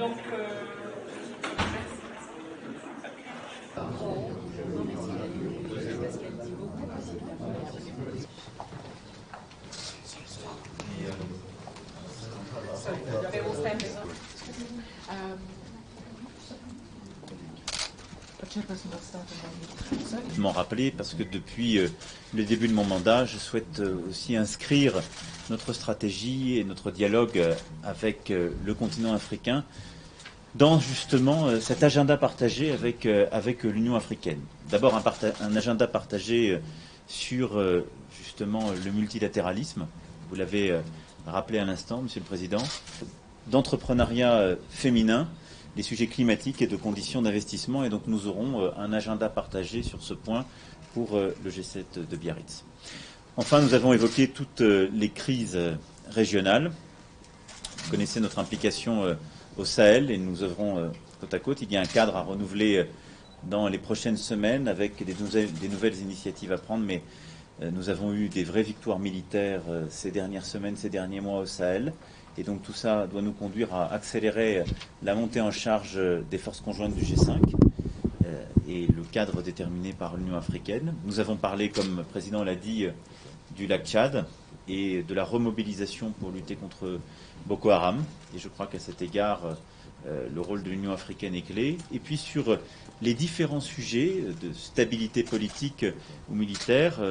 Donc, Je m'en rappelais parce que depuis le début de mon mandat, je souhaite aussi inscrire notre stratégie et notre dialogue avec le continent africain dans justement cet agenda partagé avec l'Union africaine. D'abord un agenda partagé sur justement le multilatéralisme, vous l'avez rappelé à l'instant, Monsieur le Président, d'entrepreneuriat féminin, les sujets climatiques et de conditions d'investissement. Et donc nous aurons un agenda partagé sur ce point pour le G7 de Biarritz. Enfin, nous avons évoqué toutes les crises régionales. Vous connaissez notre implication au Sahel et nous œuvrons côte à côte. Il y a un cadre à renouveler dans les prochaines semaines avec des nouvelles initiatives à prendre, mais nous avons eu des vraies victoires militaires ces dernières semaines, ces derniers mois au Sahel. Et donc tout ça doit nous conduire à accélérer la montée en charge des forces conjointes du G5 et le cadre déterminé par l'Union africaine. Nous avons parlé, comme le Président l'a dit, du lac Tchad et de la remobilisation pour lutter contre Boko Haram. Et je crois qu'à cet égard, le rôle de l'Union africaine est clé. Et puis sur les différents sujets de stabilité politique ou militaire,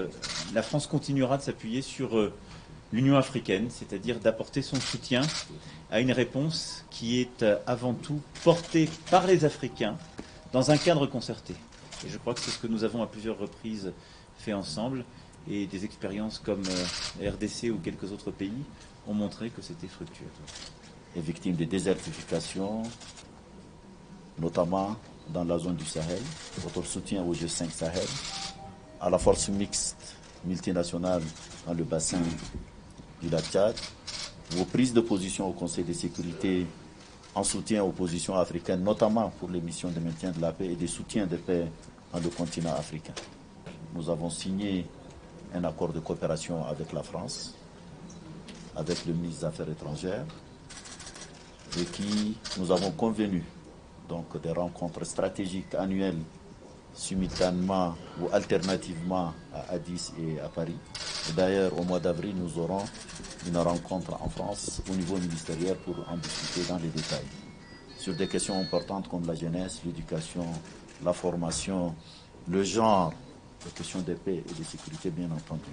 la France continuera de s'appuyer sur l'Union africaine, c'est-à-dire d'apporter son soutien à une réponse qui est avant tout portée par les Africains dans un cadre concerté. Et je crois que c'est ce que nous avons à plusieurs reprises fait ensemble, et des expériences comme la RDC ou quelques autres pays ont montré que c'était fructueux. Les victimes de désertification, notamment dans la zone du Sahel, votre soutien au G5 Sahel, à la force mixte multinationale dans le bassin du lac Tchad, vos prises de position au Conseil de sécurité en soutien aux positions africaines, notamment pour les missions de maintien de la paix et de soutien de paix dans le continent africain. Nous avons signé un accord de coopération avec la France, avec le ministre des Affaires étrangères, et nous avons convenu donc des rencontres stratégiques annuelles simultanément ou alternativement à Addis et à Paris. D'ailleurs, au mois d'avril, nous aurons une rencontre en France au niveau ministériel pour en discuter dans les détails. Sur des questions importantes comme la jeunesse, l'éducation, la formation, le genre, les questions de paix et de sécurité, bien entendu.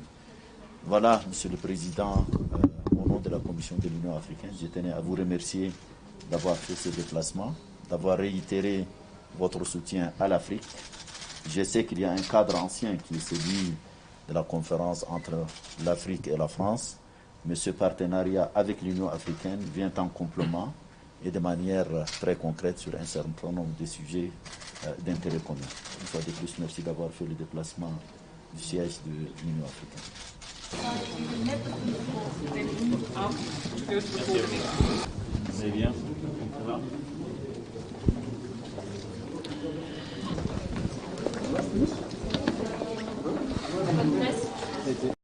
Voilà, Monsieur le Président, au nom de la Commission de l'Union africaine, je tenais à vous remercier d'avoir fait ce déplacement, d'avoir réitéré votre soutien à l'Afrique. Je sais qu'il y a un cadre ancien qui est celui de la conférence entre l'Afrique et la France, mais ce partenariat avec l'Union africaine vient en complément et de manière très concrète sur un certain nombre de sujets d'intérêt commun. Une fois de plus, merci d'avoir fait le déplacement du siège de l'Union africaine. C'est bien. Ça va?